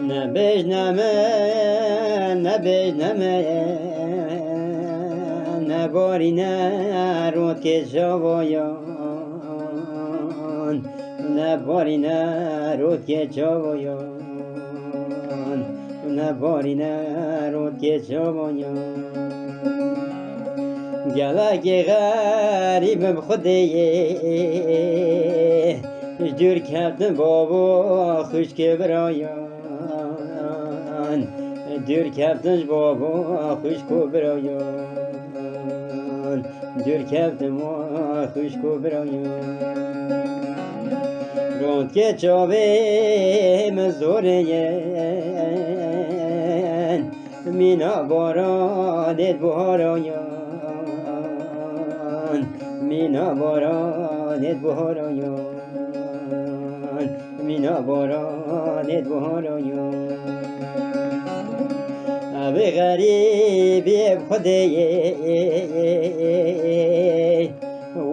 نبجنمه نبجنمه نباری نرود که جوایان نباری نرود که جوایان نباری نرود که جوایان گلک غریبم خودیه جور کردن بابا خوش که برایان جور کردن بابا خوش که برایان جور کردن ما خوش که برایان روند که چاوه مزوریه مینا بارانت بهارایان مینا بارانت بهارایان مینا بارانت بهارایان ابی غریبی خودیه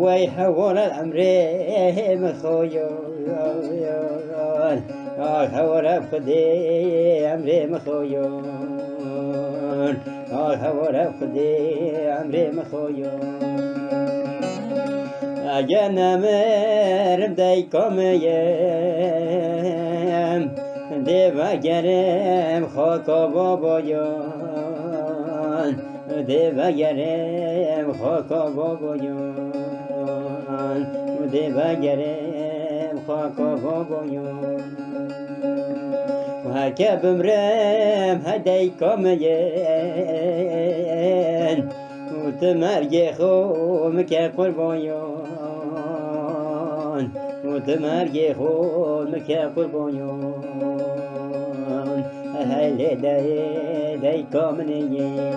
وی حوال الامر مخویان حوال خودی امر مخویان حوال خودی امر مخویان اگر نمرم دی کامیم دیو گرم خاکا بابایان دیو گرم خاکا بابایان دیو گرم خاکا بابایان و هر که بمرم هدی کامیم و تمرگ خوم که قربانیان و تمرگ خوم که قربانیان هلی دی کامنیه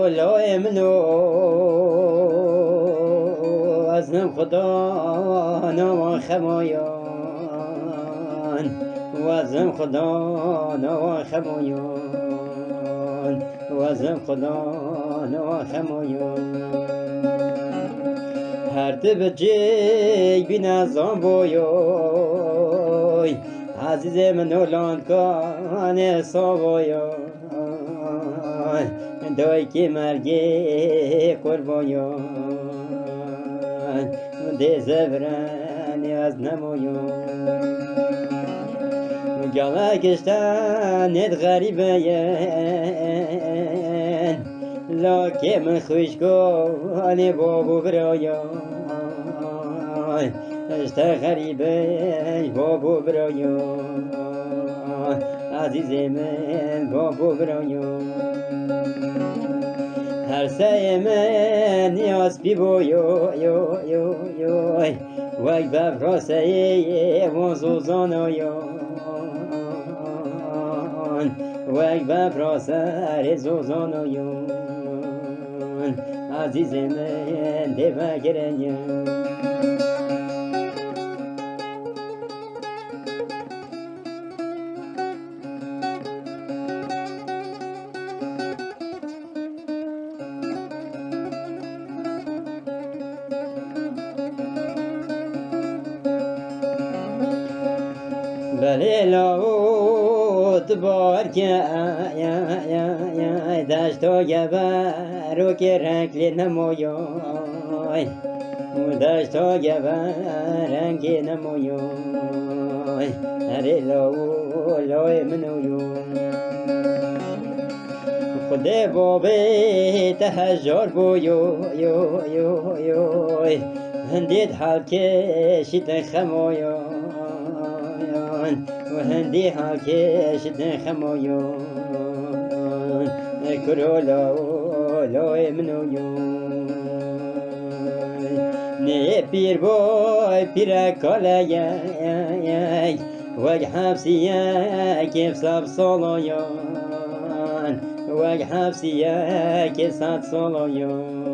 لا امنو ازنم خدا نوا خمایان وزم خدا نوا خمایان وزم خدا نوا خمایان هر تب جیگ بی نظام بویوی عزیز من اولان کان سابویوی دای که مرگی قربایان ده زبرانی از نمایان گله کشتنت غریبه ین لاکه من خوش کنی بابو برایان اشته غریبه بابو برایان عزیز من بابو برایان هر سه من نیاز بی بویوی وی بفراسه وزوزانایان وی بفراسه زوزانایان عزیز من دیو گرنیم بله لاوت بارکه دشت و گبر که رنگ نمایای دشت و گبر رنگ نمایای هر لای منویون خود بابه تهجار بویوی هندید حال کشید خمایان و هندی ها کشید خمایان کرولا لای منویون نه پیر بای پیر کالیای وگ حبسیه که سب سالایان وگ حبسیه که صد سالایان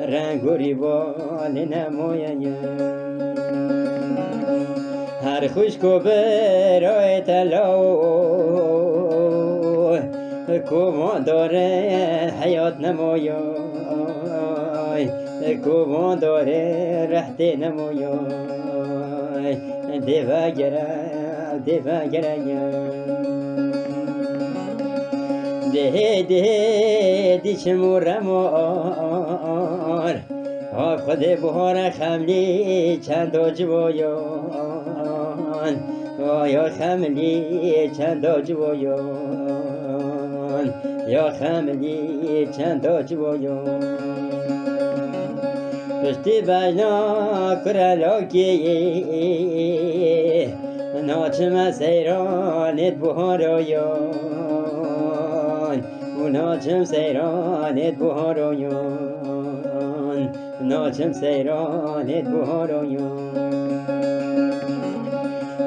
رنگ و ریوال نمایان سرخوش کو برای تلاو کومان داره حیات نمایای کومان داره رحت نمایای دیو گره ده چمورمار خود بهار خملی چند جوایان یا خملی چند جوایان یا خملی چند جوایان پشتی بجنا کرلاکی ناچم سیرانت بهارایان ناچم سیرانت بهارایان ناچم سیرانت بهارایان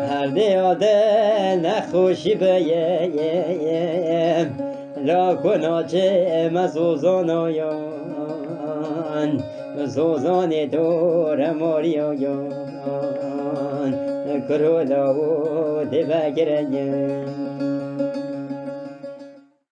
هر دیاده نخوشی بیم لاکو ناچم زوزان آیان زوزان دور ماری آیان کرولا و دیو گره